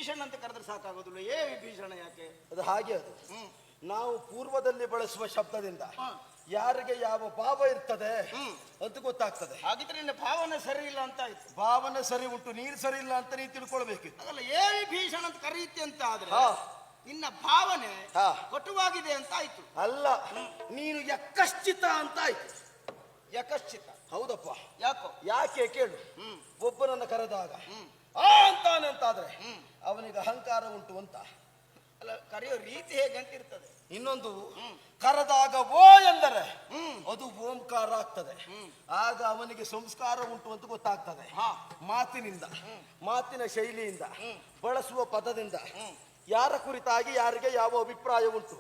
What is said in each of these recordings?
ವಿಭೀಷಣ ಅಂತ ಕರೆದ್ರೆ ಸಾಕಾಗೋದಿಲ್ಲ. ವಿಭೀಷಣ ಯಾಕೆ? ಅದು ಹಾಗೆ. ಅದು ನಾವು ಪೂರ್ವದಲ್ಲಿ ಬಳಸುವ ಶಬ್ದದಿಂದ ಯಾರಿಗೆ ಯಾವ ಭಾವ ಇರ್ತದೆ ಅಂತ ಗೊತ್ತಾಗ್ತದೆ. ಹಾಗಿದ್ರೆ ನಿನ್ನ ಭಾವನೆ ಸರಿ ಇಲ್ಲ ಅಂತ ಆಯ್ತು. ಭಾವನೆ ಸರಿ ಉಂಟು, ನೀರು ಸರಿ ಇಲ್ಲ ಅಂತ ನೀನು ತಿಳ್ಕೊಳ್ಬೇಕು. ಅದಲ್ಲ ವಿಭೀಷಣ ಅಂತ ಕರೀತಿ ಅಂತ ಆದ್ರೆ ನಿನ್ನ ಭಾವನೆ ಕಟುವಾಗಿದೆ ಅಂತ ಆಯ್ತು. ಅಲ್ಲ, ನೀನು ಯಕಶ್ಚಿತ ಅಂತ ಆಯ್ತು. ಯಕಶ್ಚಿತ? ಹೌದಪ್ಪ. ಯಾಕೋ? ಯಾಕೆ ಕೇಳು. ಒಬ್ಬನನ್ನ ಕರೆದಾಗ ಅಂತಾನೆ ಅಂತಾದ್ರೆ ಅವನಿಗೆ ಅಹಂಕಾರ ಉಂಟು ಅಂತ. ಅಲ್ಲ, ಕರೆಯೋ ರೀತಿ ಹೇಗೆ ಅಂತ ಇರ್ತದೆ. ಇನ್ನೊಂದು, ಕರೆದಾಗ ಓ ಎಂದರೆ ಅದು ಓಂಕಾರ ಆಗ್ತದೆ. ಆಗ ಅವನಿಗೆ ಸಂಸ್ಕಾರ ಉಂಟು ಅಂತ ಗೊತ್ತಾಗ್ತದೆ. ಮಾತಿನಿಂದ, ಮಾತಿನ ಶೈಲಿಯಿಂದ, ಬಳಸುವ ಪದದಿಂದ ಯಾರ ಕುರಿತಾಗಿ ಯಾರಿಗೆ ಯಾವ ಅಭಿಪ್ರಾಯ ಉಂಟು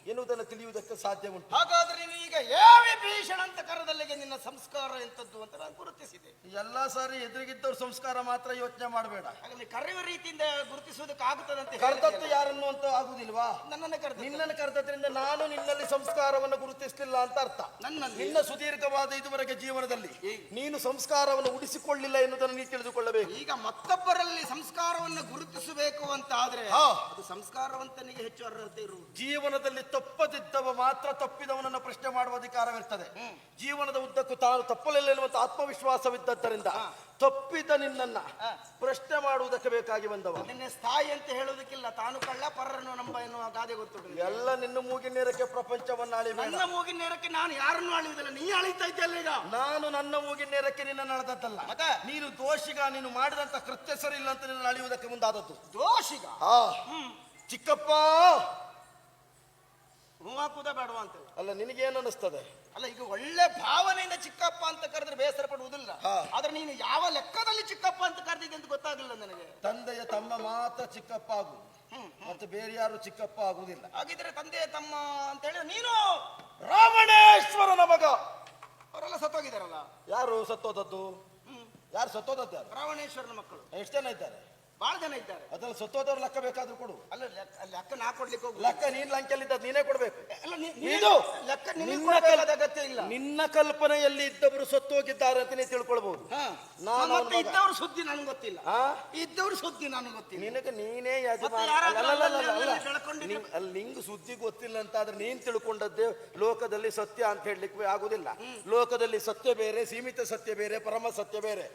ಎನ್ನುವುದನ್ನು ತಿಳಿಯುವುದಕ್ಕೆ ಸಾಧ್ಯ ಉಂಟು. ಹಾಗಾದ್ರೆ ನೀನು ಈಗ ವಿಭೀಷಣ ಅಂತ ಕರೆದಲ್ಲಿಗೆ ನಿನ್ನ ಸಂಸ್ಕಾರ ಎಂತದ್ದು ಅಂತ ನಾನು ಗುರುತಿಸಿದೆ. ಎಲ್ಲಾ ಸಾರಿ ಎದುರಿಗಿದ್ದವ್ರ ಸಂಸ್ಕಾರ ಮಾತ್ರ ಯೋಚನೆ ಮಾಡಬೇಡ. ಹಾಗಾದ್ರೆ ಕರೆಯುವ ರೀತಿಯಿಂದ ಗುರುತಿಸುವುದಕ್ಕೆ ಆಗುತ್ತದೆ ಅಂತ. ಕರೆದದ್ದು ಯಾರನ್ನು ಅಂತ ಆಗುದಿಲ್ವಾ? ನಿನ್ನನ್ನು ಕರೆದದ್ರಿಂದ ನಾನು ನಿನ್ನಲ್ಲಿ ಸಂಸ್ಕಾರವನ್ನು ಗುರುತಿಸಲಿಲ್ಲ ಅಂತ ಅರ್ಥ. ನಿನ್ನ ಸುದೀರ್ಘವಾದ ಇದುವರೆಗೆ ಜೀವನದಲ್ಲಿ ನೀನು ಸಂಸ್ಕಾರವನ್ನು ಉಳಿಸಿಕೊಳ್ಳಿಲ್ಲ ಎನ್ನುವುದನ್ನು ನೀನು ತಿಳಿದುಕೊಳ್ಳಬೇಕು. ಈಗ ಮತ್ತೊಬ್ಬರಲ್ಲಿ ಸಂಸ್ಕಾರವನ್ನು ಗುರುತಿಸಬೇಕು ಅಂತ ಆದ್ರೆ ಅದು ಸಂಸ್ಕಾರವಂತನಿಗೆ ಹೆಚ್ಚು ಅರ್ಹತೆ ಇರುವುದು. ಜೀವನದಲ್ಲಿ ತಪ್ಪದಿದ್ದವ ಮಾತ್ರ ತಪ್ಪಿದವನನ್ನು ಪ್ರಶ್ನೆ ಮಾಡುವ ಅಧಿಕಾರವಿರ್ತದೆ. ಜೀವನದ ಉದ್ದಕ್ಕೂ ತಾನು ತಪ್ಪಲಿಲ್ಲ ಎನ್ನುವಂತ ಆತ್ಮವಿಶ್ವಾಸವಿದ್ದರಿಂದ ತಪ್ಪಿದ ನಿನ್ನನ್ನ ಪ್ರಶ್ನೆ ಮಾಡುವುದಕ್ಕೆ ಬೇಕಾಗಿ ಬಂದವ. ನಿನ್ನೆ ಸ್ಥಾಯಿ ಅಂತ ಹೇಳುವುದಕ್ಕಿಲ್ಲ, ತಾನು ಕಳ್ಳ ಪರರನ್ನು ನಂಬ ಎನ್ನುವ ಗಾದೆ ಗೊತ್ತು. ಎಲ್ಲ ನಿನ್ನ ಮೂಗಿನ ನೇರಕ್ಕೆ ಪ್ರಪಂಚವನ್ನು ಅಳಿಬೇಡ. ನನ್ನ ಮೂಗಿನ ನೇರಕ್ಕೆ ನಾನು ಯಾರನ್ನು ಅಳಿಯುವುದಿಲ್ಲ, ನೀ ಅಳಿತಾ ಇದ್ದಲ್ಲ. ಈಗ ನಾನು ನನ್ನ ಮೂಗಿನ ನೇರಕ್ಕೆ ನಿನ್ನ ಅಳದದ್ದಲ್ಲ. ನೀನು ದೋಷಿಗ, ನೀನು ಮಾಡಿದಂತ ಕೃತ್ಯ ಸರಿ ಇಲ್ಲ ಅಂತ ನಿನ್ನ ಅಳಿಯುವುದಕ್ಕೆ ಮುಂದಾದದ್ದು. ದೋಷಿಗ? ಚಿಕ್ಕಪ್ಪ ಹೂವಾಕುದ ಬೇಡವಾ ಅಂತ. ಅಲ್ಲ, ನಿನಗೇನು ಅನಿಸ್ತದೆ? ಅಲ್ಲ, ಈಗ ಒಳ್ಳೆ ಭಾವನೆಯಿಂದ ಚಿಕ್ಕಪ್ಪ ಅಂತ ಕರೆದ್ರೆ ಬೇಸರ ಪಡುವುದಿಲ್ಲ. ಆದ್ರೆ ನೀನು ಯಾವ ಲೆಕ್ಕದಲ್ಲಿ ಚಿಕ್ಕಪ್ಪ ಅಂತ ಕರೆದಿದ್ದೆ ಅಂತ ಗೊತ್ತಾಗಲಿಲ್ಲ ನನಗೆ. ತಂದೆಯ ತಮ್ಮ ಮಾತ್ರ ಚಿಕ್ಕಪ್ಪ ಆಗುವುದು, ಮತ್ತೆ ಬೇರೆ ಯಾರು ಚಿಕ್ಕಪ್ಪ ಆಗುವುದಿಲ್ಲ. ಹಾಗಿದ್ರೆ ತಂದೆಯ ತಮ್ಮ ಅಂತ ಹೇಳಿ ನೀನು ರಾವಣೇಶ್ವರನ ಮಗ. ಅವರೆಲ್ಲ ಸತ್ತೋಗಿದಾರಲ್ಲ. ಯಾರು ಸತ್ತೋದದ್ದು? ಯಾರು ಸತ್ತೋದದ್ದು? ಯಾರು? ರಾವಣೇಶ್ವರನ ಮಕ್ಕಳು. ಎಷ್ಟು ಜನ ಇದ್ದಾರೆ? ಬಹಳ ಜನ ಇದ್ದಾರೆ. ಅದ್ರಲ್ಲಿ ಸತ್ತೋದವ್ರು ಲೆಕ್ಕ ಬೇಕಾದ್ರೂ ಕೊಡು. ಅಲ್ಲ, ಲೆಕ್ಕ ನಾ ಕೊಡ್ಲಿಕ್ಕೆ ಹೋಗು. ಲೆಕ್ಕ ನೀನ್ ಲಂಕೆಯಲ್ಲಿದ್ದದ್ದು ನೀನೇ ಕೊಡ್ಬೇಕು. ಲೆಕ್ಕ ಅಗತ್ಯ ಇಲ್ಲ. ನಿನ್ನ ಕಲ್ಪನೆಯಲ್ಲಿ ಇದ್ದವರು ಸತ್ತು ಹೋಗಿದ್ದಾರೆ ಅಂತ ನೀನು ತಿಳ್ಕೊಳ್ಬಹುದು. ಇದ್ದವ್ರ ಸುದ್ದಿ ನನಗೆ ಗೊತ್ತಿಲ್ಲ. ಇದ್ದವ್ರ ಸುದ್ದಿ ನನಗೆ ಗೊತ್ತಿಲ್ಲ. ನಿನಗೆ ನೀನೇ ನಿಂಗ್ ಸುದ್ದಿ ಗೊತ್ತಿಲ್ಲ ಅಂತ ಆದ್ರೆ ನೀನ್ ತಿಳ್ಕೊಂಡದ್ದೇ ಲೋಕದಲ್ಲಿ ಸತ್ಯ ಅಂತ ಹೇಳಲಿಕ್ಕೆ ಆಗುದಿಲ್ಲ. ಲೋಕದಲ್ಲಿ ಸತ್ಯ ಬೇರೆ, ಸೀಮಿತ ಸತ್ಯ ಬೇರೆ, ಪರಮ ಸತ್ಯ ಬೇರೆ.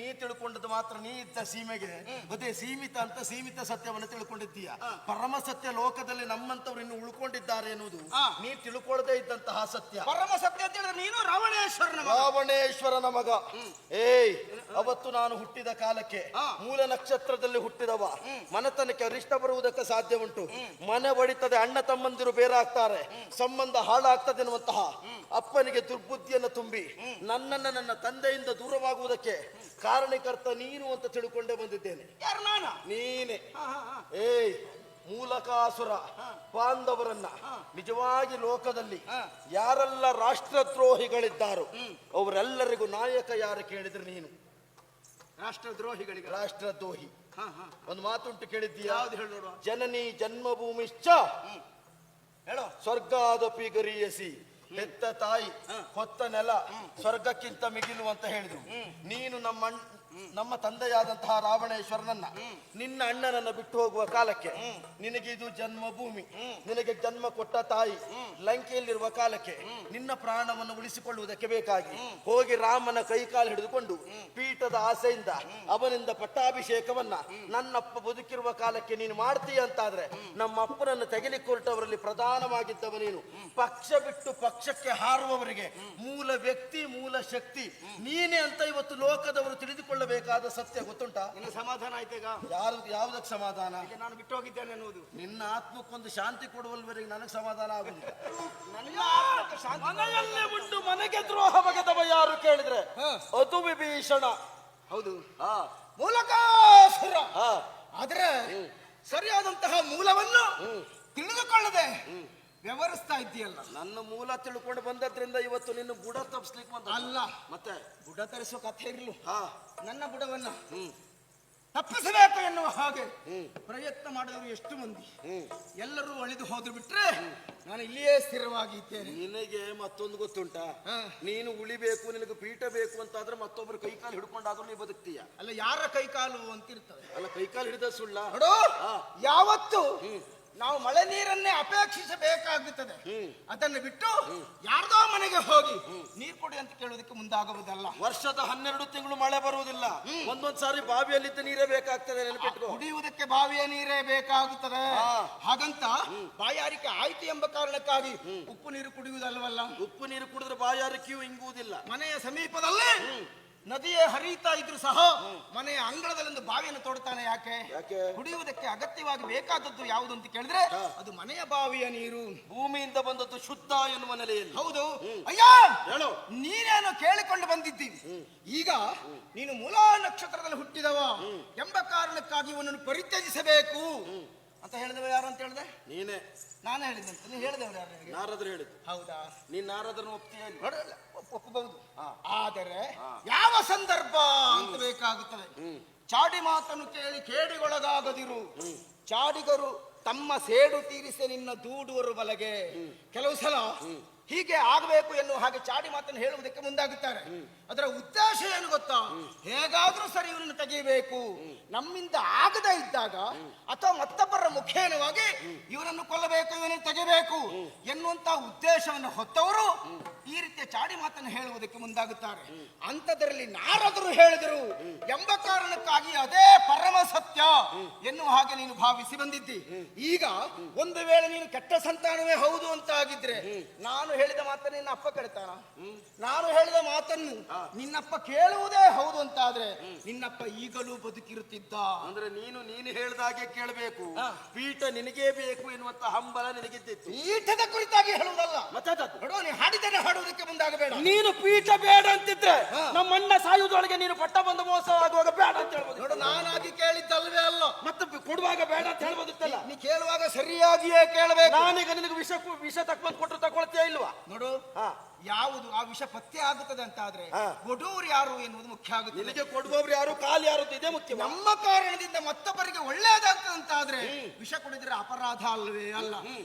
ನೀ ತಿಳ್ಕೊಂಡದ್ದು ಮಾತ್ರ ನೀ ಇದ್ದ ಸೀಮೆಗೆ ಅದೇ ಸೀಮಿತ ಅಂತ ಸೀಮಿತ ಸತ್ಯವನ್ನು ತಿಳ್ಕೊಂಡಿದ್ದೀಯ. ಪರಮ ಸತ್ಯ ಲೋಕದಲ್ಲಿ ನಮ್ಮಂತವ್ರು ಇನ್ನು ಉಳ್ಕೊಂಡಿದ್ದಾರೆ ಎನ್ನುವುದು ನೀ ತಿಳ್ಕೊಳ್ಳದೆ ಇದ್ದಂತಹ ಸತ್ಯ. ಪರಮ ಸತ್ಯ ಅಂತ ಹೇಳಿದ್ರೆ ನೀನು ರಾವಣೇಶ್ವರನ ಮಗ. ಅವತ್ತು ನಾನು ಹುಟ್ಟಿದ ಕಾಲಕ್ಕೆ ಮೂಲ ನಕ್ಷತ್ರದಲ್ಲಿ ಹುಟ್ಟಿದವ. ಮನೆತನಕ್ಕೆ ಅರಿಷ್ಟ ಬರುವುದಕ್ಕೆ ಸಾಧ್ಯ ಉಂಟು. ಮನೆ ಒಡಿತದೆ, ಅಣ್ಣ ತಮ್ಮಂದಿರು ಬೇರಾಗ್ತಾರೆ, ಸಂಬಂಧ ಹಾಳಾಗ್ತದೆ ಎನ್ನುವಂತಹ ಅಪ್ಪನಿಗೆ ದುರ್ಬುದ್ಧಿಯನ್ನು ತುಂಬಿ ನನ್ನನ್ನು ನನ್ನ ತಂದೆಯಿಂದ ದೂರವಾಗುವುದಕ್ಕೆ ಕಾರಣಕರ್ತ ನೀನು ಅಂತ ತಿಳ್ಕೊಂಡೇ ಬಂದಿದ್ದೇನೆ. ನೀನೆ. ಮೂಲಕಾಸುರ ಪಾಂಡವರನ್ನ ನಿಜವಾಗಿ ಲೋಕದಲ್ಲಿ ಯಾರೆಲ್ಲ ರಾಷ್ಟ್ರದ್ರೋಹಿಗಳಿದ್ದಾರೋ ಅವರೆಲ್ಲರಿಗೂ ನಾಯಕ ಯಾರು ಕೇಳಿದ್ರೆ ನೀನು. ರಾಷ್ಟ್ರದ್ರೋಹಿ ಒಂದು ಮಾತುಂಟು, ಕೇಳಿದ್ದೀಯ? ಜನನಿ ಜನ್ಮಭೂಮಿಶ್ಚ ಹೇಳೋ ಸ್ವರ್ಗಾದಪಿ ಗರಿಯಸಿ. ಹೆತ್ತ ತಾಯಿ ಹೊತ್ತ ನೆಲ ಸ್ವರ್ಗಕ್ಕಿಂತ ಮಿಗಿಲು ಅಂತ ಹೇಳಿದ್ರು. ನೀನು ನಮ್ಮ ತಂದೆಯಾದಂತಹ ರಾವಣೇಶ್ವರನನ್ನ ನಿನ್ನ ಅಣ್ಣನನ್ನ ಬಿಟ್ಟು ಹೋಗುವ ಕಾಲಕ್ಕೆ ನಿನಗೆ ಇದು ಜನ್ಮಭೂಮಿ, ನಿನಗೆ ಜನ್ಮ ಕೊಟ್ಟ ತಾಯಿ ಲಂಕೆಯಲ್ಲಿರುವ ಕಾಲಕ್ಕೆ ನಿನ್ನ ಪ್ರಾಣವನ್ನು ಉಳಿಸಿಕೊಳ್ಳುವುದಕ್ಕೆ ಬೇಕಾಗಿ ಹೋಗಿ ರಾಮನ ಕೈಕಾಲು ಹಿಡಿದುಕೊಂಡು ಪೀಠದ ಆಸೆಯಿಂದ ಅವನಿಂದ ಪಟ್ಟಾಭಿಷೇಕವನ್ನ ನನ್ನಪ್ಪ ಬದುಕಿರುವ ಕಾಲಕ್ಕೆ ನೀನು ಮಾಡ್ತೀಯ ಅಂತಾದ್ರೆ ನಮ್ಮ ಅಪ್ಪನನ್ನು ತೆಗೆಲಿಕ್ಕೆ ಹೊರಟವರಲ್ಲಿ ಪ್ರಧಾನವಾಗಿದ್ದವ ನೀನು. ಪಕ್ಷ ಬಿಟ್ಟು ಪಕ್ಷಕ್ಕೆ ಹಾರುವವರಿಗೆ ಮೂಲ ವ್ಯಕ್ತಿ, ಮೂಲ ಶಕ್ತಿ ನೀನೇ ಅಂತ ಇವತ್ತು ಲೋಕದವರು ತಿಳಿದುಕೊಳ್ಳಬೇಕಾದ ಸತ್ಯ ಗೊತ್ತುಂಟಾ? ನಿನ್ನ ಸಮಾಧಾನ ಆಯ್ತೀಗ? ಯಾವುದಕ್ಕೆ ಸಮಾಧಾನ? ನಾನು ಬಿಟ್ಟು ಹೋಗಿದ್ದೇನೆ ಅನ್ನೋದು. ನಿನ್ನ ಆತ್ಮಕ್ಕೊಂದು ಶಾಂತಿ ಕೊಡುವಲ್ವರೆಗೆ ನನಗೆ ಸಮಾಧಾನ ಆಗುದಿಲ್ಲ. ಮನೆಯಲ್ಲೇ ಉಂಟು ಮನೆಗೆ ದ್ರೋಹ ಬಗೆದವ ಯಾರು ಕೇಳಿದ್ರೆ ಅದು ವಿಭೀಷಣ. ಹೌದು, ಮೂಲಕಾಸುರ. ಆದ್ರೆ ಸರಿಯಾದಂತಹ ಮೂಲವನ್ನು ತಿಳಿದುಕೊಳ್ಳದೆ ವ್ಯವಹರಿಸ್ತಾ ಇದ್ದೀಯಲ್ಲ. ನನ್ನ ಮೂಲ ತಿಳ್ಕೊಂಡು ಬಂದದ್ರಿಂದ ಇವತ್ತು ನಿನ್ನ ಬುಡ ತಪ್ಪಿಸ್ಲಿಕ್ಕೆ ಬಂದ ಅಲ್ಲ. ಮತ್ತೆ ಬುಡ ತರಿಸುವ ಕಥೆ ಇರ್ಲು. ನನ್ನ ಬುಡವನ್ನ ತಪ್ಪಿಸಬೇಕು ಎನ್ನುವ ಹಾಗೆ ಪ್ರಯತ್ನ ಮಾಡಿದವರು ಎಷ್ಟು ಮಂದಿ, ಎಲ್ಲರೂ ಅಳಿದು ಹೋದ್ರು ಬಿಟ್ರೆ ನಾನು ಇಲ್ಲಿಯೇ ಸ್ಥಿರವಾಗಿ ಇದ್ದೇನೆ. ನಿನಗೆ ಮತ್ತೊಂದು ಗೊತ್ತುಂಟಾ? ನೀನು ಉಳಿಬೇಕು, ನಿನಗೆ ಪೀಠ ಬೇಕು ಅಂತಾದ್ರೆ ಮತ್ತೊಬ್ಬರು ಕೈಕಾಲು ಹಿಡ್ಕೊಂಡಾದ್ರೂ ನೀ ಬದುಕ್ತೀಯ. ಅಲ್ಲ, ಯಾರ ಕೈಕಾಲು ಅಂತಿರ್ತದೆ. ಅಲ್ಲ, ಕೈಕಾಲು ಹಿಡಿದ ಸುಳ್ಳ ನೋಡು, ಯಾವತ್ತು ನಾವು ಮಳೆ ನೀರನ್ನೇ ಅಪೇಕ್ಷಿಸಬೇಕಾಗುತ್ತದೆ, ಅದನ್ನು ಬಿಟ್ಟು ಯಾರ್ದೋ ಮನೆಗೆ ಹೋಗಿ ನೀರು ಕೊಡಿ ಅಂತ ಕೇಳೋದಕ್ಕೆ ಮುಂದಾಗುವುದಲ್ಲ. ವರ್ಷದ 12 ತಿಂಗಳು ಮಳೆ ಬರುವುದಿಲ್ಲ, ಒಂದೊಂದ್ ಸಾರಿ ಬಾವಿಯಲ್ಲಿದ್ದ ನೀರೇ ಬೇಕಾಗ್ತದೆ, ನೆನಪಿಟ್ಕೋ. ಕುಡಿಯುವುದಕ್ಕೆ ಬಾವಿಯ ನೀರೇ ಬೇಕಾಗುತ್ತದೆ. ಹಾಗಂತ ಬಾಯಾರಿಕೆ ಆಯ್ತು ಎಂಬ ಕಾರಣಕ್ಕಾಗಿ ಉಪ್ಪು ನೀರು ಕುಡಿಯುವುದಲ್ವಲ್ಲ. ಉಪ್ಪು ನೀರು ಕುಡಿದ್ರೆ ಬಾಯಾರಿಕೆಯೂ ಇಂಗುವುದಿಲ್ಲ. ಮನೆಯ ಸಮೀಪದಲ್ಲಿ ನದಿಯೇ ಹರಿಯುತ್ತಾ ಇದ್ರು ಸಹ ಮನೆಯ ಅಂಗಳದಲ್ಲೊಂದು ಬಾವಿಯನ್ನು ತೋಡ್ತಾನೆ. ಯಾಕೆ? ಕುಡಿಯುವುದಕ್ಕೆ ಅಗತ್ಯವಾಗಿ ಬೇಕಾದದ್ದು ಯಾವುದು ಅಂತ ಕೇಳಿದ್ರೆ ಅದು ಮನೆಯ ಬಾವಿಯ ನೀರು, ಭೂಮಿಯಿಂದ ಬಂದದ್ದು ಶುದ್ಧ ಎನ್ನುವ ನೆಲೆಯಲ್ಲಿ. ಹೌದು. ಅಯ್ಯ, ಹೇಳು, ನೀನೇನು ಕೇಳಿಕೊಂಡು ಬಂದಿದ್ದೀವಿ. ಈಗ ನೀನು ಮೂಲಾ ನಕ್ಷತ್ರದಲ್ಲಿ ಹುಟ್ಟಿದವ ಎಂಬ ಕಾರಣಕ್ಕಾಗಿ ಇವನನ್ನು ಪರಿತ್ಯಜಿಸಬೇಕು ಅಂತ ಹೇಳಿದವ ಯಾರು ಅಂತ ಹೇಳಿದೆ? ನೀನೇ. ನಾನು ಹೇಳಿದಂತ ನೀನು ಹೇಳಿದವರು ಯಾರು? ನಾರದರು ಹೇಳಿದ್ದು. ಹೌದಾ? ನೀನ್ ನಾರದರನ್ನು ಒಪ್ತೀಯ? ಒಪ್ಪಬಹುದು. ಆದರೆ ಯಾವ ಸಂದರ್ಭ ಅಂತ ಬೇಕಾಗುತ್ತದೆ. ಚಾಡಿ ಮಾತನ್ನು ಕೇಳಿ ಕೇಡಿಗೊಳಗಾಗದಿರು. ಚಾಡಿಗರು ತಮ್ಮ ಸೇಡು ತೀರಿಸಿ ನಿನ್ನ ದೂಡುವರು ಬಲಗೆ. ಕೆಲವು ಸಲ ಹೀಗೆ ಆಗಬೇಕು ಎನ್ನುವ ಹಾಗೆ ಚಾಡಿ ಮಾತನ್ನು ಹೇಳುವುದಕ್ಕೆ ಮುಂದಾಗುತ್ತಾರೆ. ಅದರ ಉದ್ದೇಶ ಏನು ಗೊತ್ತಾ? ಹೇಗಾದ್ರೂ ಸರಿ ಇವನನ್ನು ತೆಗೆಯಬೇಕು, ನಮ್ಮಿಂದ ಆಗದೇ ಇದ್ದಾಗ ಅಥವಾ ಮತ್ತೊಬ್ಬರ ಮುಖೇನವಾಗಿ ಇವನನ್ನು ಕೊಲ್ಲಬೇಕು, ಇವನನ್ನು ತೆಗೆಯಬೇಕು ಎನ್ನುವಂತ ಉದ್ದೇಶವನ್ನು ಹೊತ್ತವರು ಈ ರೀತಿಯ ಚಾಡಿ ಮಾತನ್ನು ಹೇಳುವುದಕ್ಕೆ ಮುಂದಾಗುತ್ತಾರೆ. ಅಂಥದ್ರಲ್ಲಿ ನಾರದರು ಹೇಳಿದರು ಎಂಬ ಕಾರಣಕ್ಕಾಗಿ ಅದೇ ಪರಮ ಸತ್ಯ ಎನ್ನುವ ಹಾಗೆ ನೀನು ಭಾವಿಸಿ ಬಂದಿದ್ದಿ. ಈಗ ಒಂದು ವೇಳೆ ನೀನು ಕೆಟ್ಟ ಸಂತಾನವೇ ಹೌದು ಅಂತ ಆಗಿದ್ರೆ ನಾನು ಹೇಳಿದ ಮಾತನ್ನು ನಿನ್ನ ಅಪ್ಪ ಕೇಳ್ತಾನ? ನಾನು ಹೇಳಿದ ಮಾತನ್ನು ನಿನ್ನಪ್ಪ ಕೇಳುವುದೇ ಹೌದು ಅಂತ ಆದ್ರೆ ನಿನ್ನಪ್ಪ ಈಗಲೂ ಬದುಕಿರುತ್ತಿದ್ದ. ಅಂದ್ರೆ ನೀನು ಹೇಳ್ದಾಗೆ ಕೇಳಬೇಕು, ಪೀಠ ನಿನಗೇ ಬೇಕು ಎನ್ನುವಂತ ಹಂಬಲ ನಿನಗಿದ್ದಿತ್ತು. ಪೀಠದ ಕುರಿತಾಗಿ ಹೇಳುವುದಲ್ಲ, ಮತ್ತೆ ನೀ ಹಾಡಿದ್ದೇನೆ ಹಾಡುವುದಕ್ಕೆ ಮುಂದಾಗಬೇಡ. ನೀನು ಪೀಠ ಬೇಡ ಅಂತಿದ್ರೆ ನಮ್ಮಣ್ಣ ಸಾಯುವುದೊಳಗೆ ನೀನು ಪಟ್ಟ ಬಂದು ಮೋಸ ಆಗುವಾಗ ಬೇಡ ಅಂತ ಹೇಳ್ಬೋದು. ನೋಡು, ನಾನಾಗಿ ಕೇಳಿದ್ದಲ್ವೇ ಅಲ್ಲ, ಮತ್ತೆ ಕೊಡುವಾಗ ಬೇಡ ಅಂತ ಹೇಳ್ಬೋದಿತ್ತಲ್ಲ. ನೀ ಕೇಳುವಾಗ ಸರಿಯಾಗಿಯೇ ಕೇಳಬೇಕು. ನಾನೀಗ ನಿನಗೆ ವಿಷ ತಕ್ಕೊಂಡ್ ಕೊಟ್ಟರು ತಗೊಳ್ತೀಯ ಇಲ್ವಾ? ನೋಡು, ಯಾವುದು ಆ ವಿಷ ಪತ್ತೆ ಆಗುತ್ತದೆ ಅಂತ ಆದ್ರೆ ಕೊಡುವರು ಯಾರು ಎನ್ನುವುದು ಮುಖ್ಯ ಆಗುತ್ತೆ. ನಿನಗೆ ಕೊಡುವವರು ಯಾರು, ಕಾಲು ಯಾರು ಇದೇ ಮುಖ್ಯ. ನಮ್ಮ ಕಾರಣದಿಂದ ಮತ್ತೊಬ್ಬರಿಗೆ ಒಳ್ಳೆಯದಾಗ್ತದೆ ಅಂತ ಆದ್ರೆ ವಿಷ ಕುಡಿದ್ರೆ ಅಪರಾಧ ಅಲ್ವೇ ಅಲ್ಲ.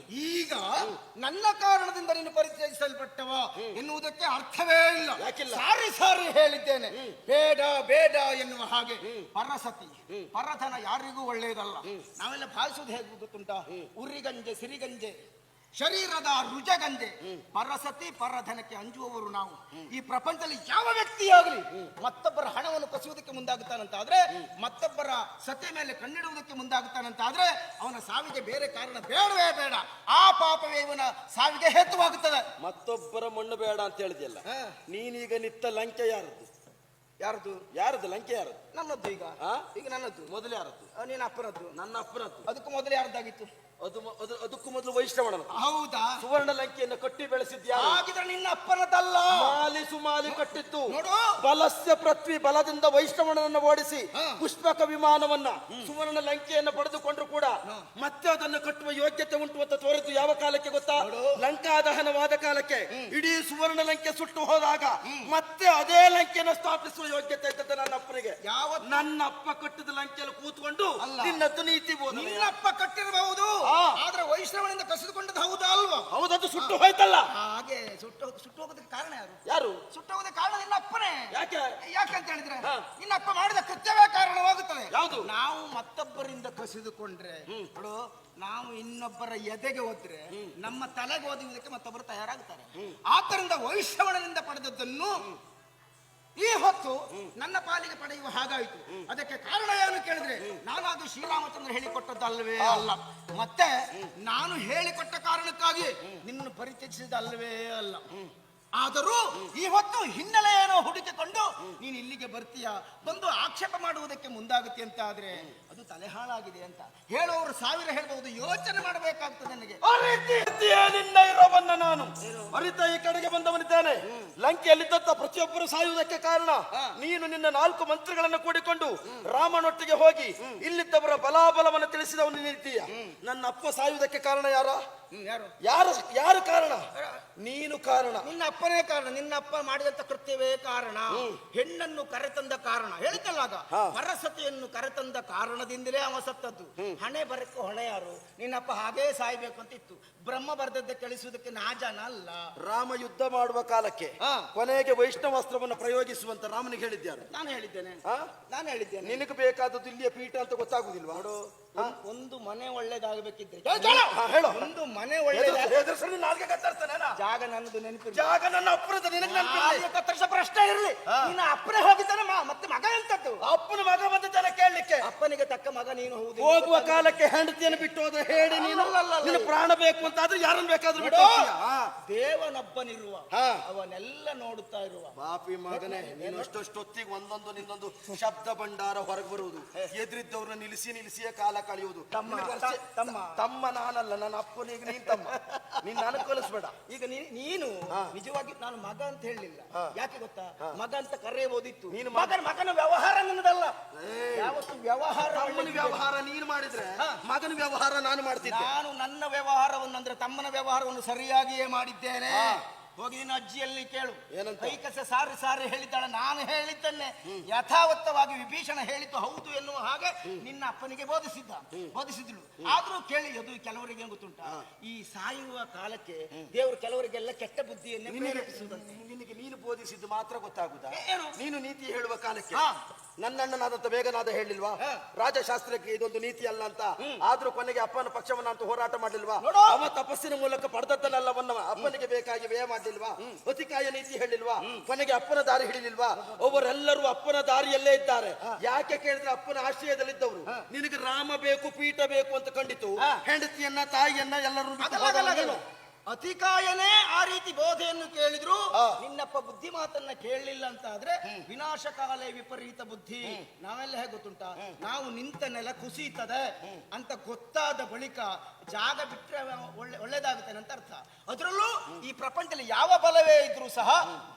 ಈಗ ನನ್ನ ಕಾರಣದಿಂದ ನೀನು ಪರಿಚಯಿಸಲ್ಪಟ್ಟವ ಎನ್ನುವುದಕ್ಕೆ ಅರ್ಥವೇ ಇಲ್ಲ. ಸಾರಿ ಸಾರಿ ಹೇಳಿದ್ದೇನೆ, ಬೇಡ ಬೇಡ ಎನ್ನುವ ಹಾಗೆ. ಪರಸತಿ ಪರಧನ ಯಾರಿಗೂ ಒಳ್ಳೆಯದಲ್ಲ. ನಾವೆಲ್ಲ ಭಾವಿಸುವುದು ಹೇಗೆ ಗೊತ್ತುಂಟಾ? ಉರಿಗಂಜೆ ಸಿರಿಗಂಜೆ ಶರೀರದ ರುಜಗಂಜೆ. ಪರಸತಿ ಪರಧನಕ್ಕೆ ಅಂಜುವವರು ನಾವು. ಈ ಪ್ರಪಂಚದಲ್ಲಿ ಯಾವ ವ್ಯಕ್ತಿಯಾಗಲಿ ಮತ್ತೊಬ್ಬರ ಹಣವನ್ನು ಕಸುವುದಕ್ಕೆ ಮುಂದಾಗುತ್ತಾನಂತ ಆದ್ರೆ, ಮತ್ತೊಬ್ಬರ ಸತಿ ಮೇಲೆ ಕಣ್ಣಿಡುವುದಕ್ಕೆ ಮುಂದಾಗುತ್ತಾನಂತ ಆದ್ರೆ ಅವನ ಸಾವಿಗೆ ಬೇರೆ ಕಾರಣ ಬೇಡವೇ ಬೇಡ. ಆ ಪಾಪವೇ ಇವನ ಸಾವಿಗೆ ಹೇತುವಾಗುತ್ತದೆ. ಮತ್ತೊಬ್ಬರ ಮಣ್ಣು ಬೇಡ ಅಂತ ಹೇಳಿದೆಯಲ್ಲ, ನೀನೀಗ ನಿತ್ತ ಲಂಕೆ ಯಾರದ್ದು? ಯಾರದ್ದು ಲಂಕೆ ಯಾರದ್ದು? ನನ್ನದ್ದು. ಈಗ ನನ್ನದ್ದು. ಮೊದಲು ಯಾರದ್ದು? ನಿನ್ನ ಅಪ್ಪನದ್ದು. ನನ್ನ ಅಪ್ಪನದ್ದು. ಅದಕ್ಕೂ ಮೊದಲು ಯಾರ್ದಾಗಿತ್ತು? ಅದಕ್ಕೂ ಮೊದಲು ವೈಷ್ಣವನ. ಹೌದಾ? ಸುವರ್ಣ ಲಂಕೆಯನ್ನು ಕಟ್ಟಿ ಬೆಳೆಸಿದ್ಯಾ? ಹಾಗಿದ್ರೆ ನಿನ್ನ ಅಪ್ಪನದಲ್ಲ. ಸುಮಾಲಿ ಕಟ್ಟಿತ್ತು. ನೋಡು, ಬಲಸ್ಯ ಪೃಥ್ವಿ ಬಲದಿಂದ ವೈಷ್ಣವನನ್ನು ಓಡಿಸಿ ಪುಷ್ಪಕ ವಿಮಾನವನ್ನ ಸುವರ್ಣ ಲಂಕೆಯನ್ನು ಪಡೆದುಕೊಂಡ್ರು ಕೂಡ ಮತ್ತೆ ಅದನ್ನು ಕಟ್ಟುವ ಯೋಗ್ಯತೆ ಉಂಟು ಅಂತ ತೋರಿದ್ದು ಯಾವ ಕಾಲಕ್ಕೆ ಗೊತ್ತಾ? ಲಂಕಾ ದಹನವಾದ ಕಾಲಕ್ಕೆ. ಇಡೀ ಸುವರ್ಣ ಲಂಕೆ ಸುಟ್ಟು ಹೋದಾಗ ಮತ್ತೆ ಅದೇ ಲಂಕೆಯನ್ನು ಸ್ಥಾಪಿಸುವ ಯೋಗ್ಯತೆ ಇದ್ದದ್ದು ನನ್ನ ಅಪ್ಪನಿಗೆ. ನನ್ನ ಅಪ್ಪ ಕಟ್ಟಿದ ಲಂಕೆಯಲ್ಲಿ ಕೂತ್ಕೊಂಡು ನಿನ್ನದ್ದು ನೀತಿ ಬೋಧ. ನಿನ್ನಪ್ಪ ಕಟ್ಟಿರಬಹುದು, ಆದ್ರೆ ವೈಷ್ಣವನಿಂದ ಕಸಿದುಕೊಂಡದ್ದು ಹೌದಾ ಅಲ್ವಾ? ಹೌದದು ಸುಟ್ಟು ಹೋಯ್ತಲ್ಲ. ಹಾಗೆ ಸುಟ್ಟು ಹೋಗೋದಕ್ಕೆ ಕಾರಣ ಯಾರು? ಸುಟ್ಟು ಹೋಗೋದಕ್ಕೆ ಕಾರಣ ನಿನ್ನ ಅಪ್ಪನೇ. ಯಾಕೆ ಅಂತ ಹೇಳಿದ್ರೆ ನಿನ್ನ ಅಪ್ಪ ಮಾಡಿದ ಕೃತ್ಯವೇ ಕಾರಣವಾಗುತ್ತದೆ. ಯಾವುದು? ನಾವು ಮತ್ತೊಬ್ಬರಿಂದ ಕಸಿದುಕೊಂಡ್ರೆ ನೋಡು, ನಾವು ಇನ್ನೊಬ್ಬರ ಎದೆಗೆ ಹೋದ್ರೆ ನಮ್ಮ ತಲೆಗೆ ಓದುವುದಕ್ಕೆ ಮತ್ತೊಬ್ಬರು ತಯಾರಾಗುತ್ತಾರೆ. ಆದ್ದರಿಂದ ವೈಷ್ಣವನಿಂದ ಪಡೆದದ್ದನ್ನು ಈ ಹೊತ್ತು ನನ್ನ ಪಾಲಿಗೆ ಪಡೆಯುವ ಹಾಗಾಯಿತು. ಅದಕ್ಕೆ ಕಾರಣ ಏನು ಕೇಳಿದ್ರೆ ನಾನಾದು ಶ್ರೀರಾಮಚಂದ್ರ ಹೇಳಿಕೊಟ್ಟದ್ದಲ್ವೇ ಅಲ್ಲ, ಮತ್ತೆ ನಾನು ಹೇಳಿಕೊಟ್ಟ ಕಾರಣಕ್ಕಾಗಿ ನಿನ್ನನ್ನು ಪರಿಚಯಿಸಿದಲ್ವೇ ಅಲ್ಲ. ಆದರೂ ಈ ಹೊತ್ತು ಹಿನ್ನೆಲೆಯನ್ನು ಹುಡುಕಿಕೊಂಡು ನೀನು ಇಲ್ಲಿಗೆ ಬರ್ತೀಯ, ಬಂದು ಆಕ್ಷೇಪ ಮಾಡುವುದಕ್ಕೆ ಮುಂದಾಗುತ್ತೆ ಅಂತ ಆದ್ರೆ ಅದು ತಲೆ ಹಾಳಾಗಿದೆ ಅಂತ ಹೇಳುವವರು 1000 ಹೇಳ್ಬಹುದು. ಯೋಚನೆ ಮಾಡಬೇಕಾಗ್ತದೆ ನನಗೆ. ನಿನ್ನ ಇರೋವನ್ನ ನಾನು ಅರಿತ ಈ ಕಡೆಗೆ ಬಂದವನಿದ್ದೇನೆ. ಲಂಕೆಯಲ್ಲಿದ್ದಂತ ಪ್ರತಿಯೊಬ್ಬರು ಸಾಯುವುದಕ್ಕೆ ಕಾರಣ ನೀನು ನಿನ್ನ 4 ಮಂತ್ರಿಗಳನ್ನು ಕೂಡಿಕೊಂಡು ರಾಮನೊಟ್ಟಿಗೆ ಹೋಗಿ ಇಲ್ಲಿದ್ದವರ ಬಲಾಬಲವನ್ನು ತಿಳಿಸಿದವನು ನೀತೀಯ. ನನ್ನ ಅಪ್ಪ ಸಾಯುವುದಕ್ಕೆ ಕಾರಣ ಯಾರು ಕಾರಣ? ನೀನು ಕಾರಣ. ನಿನ್ನ ಅಪ್ಪ ಅಪ್ಪನೇ ಕಾರಣ, ನಿನ್ನ ಅಪ್ಪ ಮಾಡಿದಂತ ಕೃತ್ಯವೇ ಕಾರಣ. ಹೆಣ್ಣನ್ನು ಕರೆತಂದ ಕಾರಣ ಹೇಳಿದ್ದಲ್ಲ ಆಗ, ಪರಸತಿಯನ್ನು ಕರೆತಂದ ಕಾರಣದಿಂದಲೇ ಅವ ಸತ್ತದ್ದು. ಹಣೆ ಬರಕ್ಕೆ ಹೊಣೆ ಯಾರು? ನಿನ್ನಪ್ಪ ಹಾಗೇ ಸಾಯ್ಬೇಕು ಅಂತ ಇತ್ತು. ಬ್ರಹ್ಮ ಬರ್ದದ್ದ ಕಳಿಸುವುದಕ್ಕೆ ನಾ ಜನ ಅಲ್ಲ. ರಾಮ ಯುದ್ಧ ಮಾಡುವ ಕಾಲಕ್ಕೆ ಕೊನೆಗೆ ವೈಷ್ಣವಾಸ್ತ್ರವನ್ನು ಪ್ರಯೋಗಿಸುವಂತ ರಾಮನಿಗೆ ಹೇಳಿದ್ಯಾರು? ನಾನು ಹೇಳಿದ್ದೇನೆ. ನಿನಗೆ ಬೇಕಾದದ್ದು ಇಲ್ಲಿಯ ಪೀಠ ಅಂತ ಗೊತ್ತಾಗುದಿಲ್ವಾ? ನೋಡು, ಒಂದು ಮನೆ ಒಳ್ಳೇದಾಗಬೇಕಿದ್ರೆ, ಹೇಳು. ಒಂದು ಮನೆ ಒಳ್ಳೇದಾಗ ಜಾಗ ನನ್ನದು ನೆನಪು, ಜಾಗ ನನ್ನ ಅಪ್ಪನದು, ನಿನಗೆ ನೆನಪಿಲ್ಲ. ಕತ್ತರಿಸ ಪ್ರಶ್ನೆ ಇರಲಿ. ನಿನ್ನ ಅಪ್ಪನೇ ಹೋಗಿದ್ದಾನೆ, ಮತ್ತೆ ಮಗ ಎಂತದ್ದು? ಅಪ್ಪನ ಮಗ ಬಂದಿದ್ದಾನೆ ಕೇಳಲಿಕ್ಕೆ. ಅಪ್ಪನಿಗೆ ತಕ್ಕ ಮಗ ನೀನು ಹೌದು. ಹೋಗುವ ಕಾಲಕ್ಕೆ ಹೆಂಡತಿಯನ್ನು ಬಿಟ್ಟು ಹೋದ್ರೆ ಹೇಳಿ ನೀನು ಪ್ರಾಣ ಬೇಕು ಅಂತ ಆದ್ರೆ ಯಾರನ್ನು ಬೇಕಾದ್ರೂ ಬಿಟ್ಟು ಹೋಗ್ತೀಯಾ? ದೇವನೊಬ್ಬನಿರುವ, ಅವನೆಲ್ಲ ನೋಡುತ್ತಾ ಇರುವ. ಬಾಪಿ ಮಗನೇ, ನೀನು ಅಷ್ಟೊತ್ತಿಗೆ ಒಂದೊಂದು ನಿನ್ನೊಂದು ಶಬ್ದ ಭಂಡಾರ ಹೊರಗೆ ಬರುವುದು, ಎದುರಿದ್ದವ್ರನ್ನ ನಿಲ್ಲಿಸಿಯೇ ಕಾಲ ಕಳೆಯುವುದು. ತಮ್ಮ ನಾನಲ್ಲ, ನನ್ನ ಅಪ್ಪನಿಗೆ ನೀನ್ ತಮ್ಮ. ನೀನ್ ನನಗೆ ಕಲಿಸ್ಬೇಡ. ಈಗ ನೀನು ನಿಜವಾಗಿ ನಾನು ಮಗ ಅಂತ ಹೇಳಲಿಲ್ಲ. ಯಾಕೆ ಗೊತ್ತಾ? ಮಗ ಅಂತ ಕರೆಯಬಹುದಿತ್ತು. ನೀನು ಮಗನ ವ್ಯವಹಾರ ನನ್ನದಲ್ಲ. ಯಾವತ್ತು ವ್ಯವಹಾರ ನೀನು ಮಾಡಿದ್ರೆ ಮಗನ ವ್ಯವಹಾರ ನಾನು ಮಾಡ್ತಿದ್ದೆ. ನಾನು ನನ್ನ ವ್ಯವಹಾರವನ್ನು ಅಂದ್ರೆ ತಮ್ಮನ ವ್ಯವಹಾರವನ್ನು ಸರಿಯಾಗಿಯೇ ಮಾಡಿದ್ದೇನೆ. ಹೋಗಿ ನಿನ್ನ ಅಜ್ಜಿಯಲ್ಲಿ ಕೇಳು, ಕೈಕಸ ಸಾರಿ ಹೇಳಿದ್ದಾಳೆ. ನಾನು ಹೇಳಿದ್ದನ್ನೇ ಯಥಾವತ್ತವಾಗಿ ವಿಭೀಷಣ ಹೇಳಿದ್ದು ಹೌದು ಎನ್ನುವ ಹಾಗೆ ನಿನ್ನ ಅಪ್ಪನಿಗೆ ಬೋಧಿಸಿದ್ಳು. ಆದ್ರೂ ಕೇಳಿ, ಅದು ಕೆಲವರಿಗೆ ಗೊತ್ತುಂಟ, ಈ ಸಾಯುವ ಕಾಲಕ್ಕೆ ದೇವರು ಕೆಲವರಿಗೆಲ್ಲ ಕೆಟ್ಟ ಬುದ್ಧಿಯನ್ನೇ ಪ್ರೇರೇಪಿಸುವುದಂತೆ. ನಿನಗೆ ನೀನು ಬೋಧಿಸಿದ್ದು ಮಾತ್ರ ಗೊತ್ತಾಗುದಾ? ನೀನು ನೀತಿ ಹೇಳುವ ಕಾಲಕ್ಕೆ ನನ್ನಣ್ಣನಾದಂತ ಬೇಗನಾದ ಹೇಳಿಲ್ವಾ? ರಾಜಶಾಸ್ತ್ರಕ್ಕೆ ಇದೊಂದು ನೀತಿ ಅಲ್ಲ ಅಂತ. ಆದ್ರೂ ಕೊನೆಗೆ ಅಪ್ಪನ ಪಕ್ಷವನ್ನ ಅಂತ ಹೋರಾಟ ಮಾಡಲಿಲ್ವಾ? ಅವ ತಪಸ್ಸಿನ ಮೂಲಕ ಪಡೆದದ್ದನ್ನೆಲ್ಲವನ್ನ ಅಪ್ಪನಿಗೆ ಬೇಕಾಗಿ ವ್ಯಯ ಮಾಡಲಿಲ್ವಾ? ಅತಿಕಾಯ ನೀತಿ ಹೇಳಿಲ್ವಾ? ಕೊನೆಗೆ ಅಪ್ಪನ ದಾರಿ ಹಿಡಿಲಿಲ್ವಾ? ಅವರೆಲ್ಲರೂ ಅಪ್ಪನ ದಾರಿಯಲ್ಲೇ ಇದ್ದಾರೆ. ಯಾಕೆ ಕೇಳಿದ್ರೆ ಅಪ್ಪನ ಆಶ್ರಯದಲ್ಲಿದ್ದವರು. ನಿನಗೆ ರಾಮ ಬೇಕು, ಪೀಠ ಬೇಕು ಅಂತ ಕಂಡಿತು, ಹೆಂಡತಿಯನ್ನ ತಾಯಿಯನ್ನ ಎಲ್ಲರೂ ಅತಿಕಾಯನೇ ಆ ರೀತಿ ಬೋಧೆಯನ್ನು ಕೇಳಿದ್ರು. ನಿನ್ನಪ್ಪ ಬುದ್ಧಿ ಮಾತನ್ನ ಕೇಳಲಿಲ್ಲ ಅಂತ ಆದ್ರೆ ವಿನಾಶಕಾಲೇ ವಿಪರೀತ ಬುದ್ಧಿ. ನಾವೆಲ್ಲ ಹೇಗೆ ಗೊತ್ತುಂಟ, ನಾವು ನಿಂತ ನೆಲ ಕುಸಿಯುತ್ತದೆ ಅಂತ ಗೊತ್ತಾದ ಬಳಿಕ ಜಾಗ ಬಿಟ್ರೆ ಒಳ್ಳೇದಾಗುತ್ತೆ ಅಂತ ಅರ್ಥ. ಅದರಲ್ಲೂ ಈ ಪ್ರಪಂಚದಲ್ಲಿ ಯಾವ ಬಲವೇ ಇದ್ರೂ ಸಹ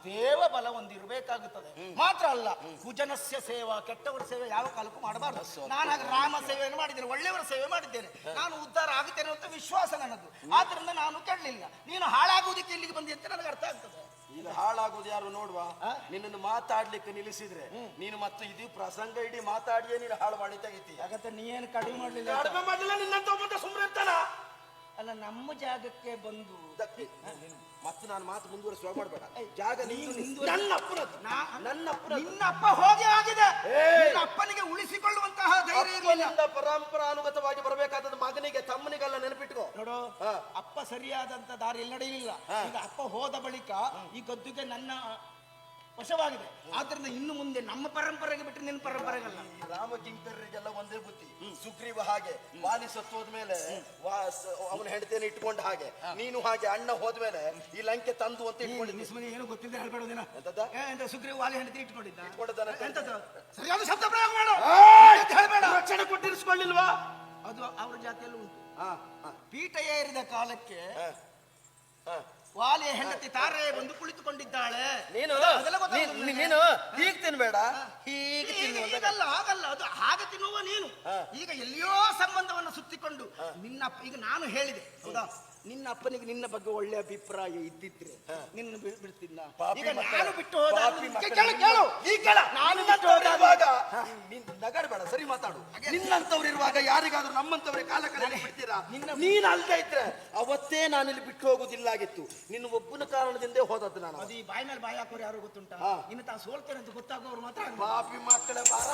ದೇವ ಬಲ ಒಂದಿರಬೇಕಾಗುತ್ತದೆ. ಮಾತ್ರ ಅಲ್ಲ, ಕುಜನಸ್ಯ ಸೇವಾ, ಕೆಟ್ಟವರ ಸೇವೆ ಯಾವ ಕಾಲಕ್ಕೂ ಮಾಡಬಾರದು. ನಾನು ಹಾಗೆ ರಾಮ ಸೇವೆಯನ್ನು ಮಾಡಿದ್ದೇನೆ, ಒಳ್ಳೆಯವರ ಸೇವೆ ಮಾಡಿದ್ದೇನೆ, ನಾನು ಉದ್ಧಾರ ಆಗುತ್ತೇನೆ ಅಂತ ವಿಶ್ವಾಸ ನನ್ನದು. ಆದ್ರಿಂದ ನಾನು ಕೇಳಲಿಲ್ಲ. ನೀನು ಹಾಳಾಗುವುದಕ್ಕೆ ಇಲ್ಲಿಗೆ ಬಂದಿ ಅಂತ ನನಗೆ ಅರ್ಥ ಆಗ್ತದೆ. ಈಗ ಹಾಳಾಗುವುದು ಯಾರು ನೋಡುವ. ನಿನ್ನನ್ನು ಮಾತಾಡ್ಲಿಕ್ಕೆ ನಿಲ್ಲಿಸಿದ್ರೆ ನೀನು ಮತ್ತೆ ಇದು ಪ್ರಸಂಗ ಇಡೀ ಮಾತಾಡಿಯೇ ನೀನು ಹಾಳು ಮಾಡಿ ತೆಗಿತೀಯ. ಹಾಗಾದ್ರೆ ನೀನು ಕಡಿಮೆ ಮಾಡಲಿಲ್ಲ. ನಿನ್ನಂತ ಸುಮ್ಮನೆ ಇರ್ತಾನ ಅಲ್ಲ, ನಮ್ಮ ಜಾಗಕ್ಕೆ ಬಂದು ಮತ್ತೆ ನಾನು ಮಾತು ಮುಂದುವರಿಸುವ ಮಾಡಬೇಡ. ಜಾಗ ನಿನ್ನ ಅಪ್ಪ ಹೋಗಿ ಆಗಿದೆ. ಅಪ್ಪನಿಗೆ ಉಳಿಸಿಕೊಳ್ಳುವಂತಹ ಧೈರ್ಯ ಪರಂಪರಾನುಗತವಾಗಿ ಬರಬೇಕಾದದ್ದು ಮಗನಿಗೆ, ತಮ್ಮನಿಗೆಲ್ಲ ನೆನಪಿಟ್ಕೋ. ನೋಡು, ಅಪ್ಪ ಸರಿಯಾದಂತ ದಾರಿಯಲ್ಲಿ ನಡೆಯಲಿಲ್ಲ. ಈಗ ಅಪ್ಪ ಹೋದ ಬಳಿಕ ಈ ಗದ್ದುಗೆ ನನ್ನ ವಶವಾಗಿದೆ. ಆದ್ರಿಂದ ಇನ್ನು ಮುಂದೆ ನಮ್ಮ ಪರಂಪರೆಗೆ ಬಿಟ್ಟರೆ ನಿನ್ನ ಪರಂಪರೆಗಲ್ಲ. ರಾಮ ಕಿಂಕರರಿಗೆಲ್ಲ ಒಂದೇ ಬುದ್ಧಿ. ಸುಗ್ರೀವ ಹಾಗೆ ವಾಲಿ ಸತ್ತೋದ ಮೇಲೆ ಅವನ ಹೆಂಡತಿಯನ್ನು ಇಟ್ಕೊಂಡ ಹಾಗೆ, ನೀನು ಹಾಗೆ ಅಣ್ಣ ಹೋದ್ಮೇಲೆ ಈ ಲಂಕೆ ತಂದು ಅಂತ ಇಟ್ಕೊಂಡಿದ್ದೀನಿ. ಏನು ಗೊತ್ತಿದೆ ಹೇಳ್ಬೇಡೋದೇನ? ಸುಗ್ರೀವ ವಾಲಿ ಹೆಂಡತಿ ಇಟ್ಕೊಂಡಿದ್ದಾನೆ. ಸರಿಯಾದ ಶಬ್ದ ಪ್ರಯೋಗ ಮಾಡು. ಹೇಳ್ಬೇಡ. ರಕ್ಷಣೆ ಕೊಟ್ಟಿರಿಸಿಕೊಳ್ಳಿಲ್ವಾ? ಅದು ಅವರ ಜಾತಿಯಲ್ಲೂ ಉಂಟು. ಪೀಠ ಏರಿದ ಕಾಲಕ್ಕೆ ವಾಲಿಯ ಹೆಂಡತಿ ತಾರೆ ಬಂದು ಕುಳಿತುಕೊಂಡಿದ್ದಾಳೆ. ನೀನು ಹೀಗೆ ತಿನ್ಬೇಡ, ಹೀಗಲ್ಲ, ಆಗಲ್ಲ. ಅದು ಹಾಗೆ ತಿನ್ನುವ ನೀನು ಈಗ ಎಲ್ಲಿಯೋ ಸಂಬಂಧವನ್ನು ಸುತ್ತಿಕೊಂಡು ಈಗ ನಾನು ಹೇಳಿದೆ ಹೌದಾ, ನಿನ್ನ ಅಪ್ಪನಿಗೆ ನಿನ್ನ ಬಗ್ಗೆ ಒಳ್ಳೆ ಅಭಿಪ್ರಾಯ ಇದ್ದಿದ್ರೆ ನಿನ್ನ ಬಿಡ್ತಿಲ್ಲ. ಈಗ ನಾನು ಬಿಟ್ಟು ನಗರಬೇಡ, ಸರಿ ಮಾತಾಡು. ನಿನ್ನಂತವ್ರು ಇರುವಾಗ ಯಾರಿಗಾದ್ರೂ ನಮ್ಮಂತವ್ರಿಗೆ ಕಾಲ ಕಲೆ ಬಿಡ್ತೀರಾ? ನೀನ್ ಅಲ್ದೇ ಇದ್ರೆ ಅವತ್ತೇ ನಾನಿಲ್ಲಿ ಬಿಟ್ಟು ಹೋಗುದಿಲ್ಲಾಗಿತ್ತು. ನಿನ್ನ ಒಬ್ಬನ ಕಾರಣದಿಂದ ಹೋದದ್ದು ನಾನು. ಅದು ಈ ಬಾಯಿ ಮೇಲೆ ಬಾಯಿ ಹಾಕೋರು ಯಾರು ಗೊತ್ತುಂಟ? ಇನ್ನು ತಾನು ಸೋಲ್ತೇನೆ ಅಂತ ಗೊತ್ತಾಗೋರು ಮಾತ್ರ. ಪಾಪಿ ಮಕ್ಕಳ ಬಾರ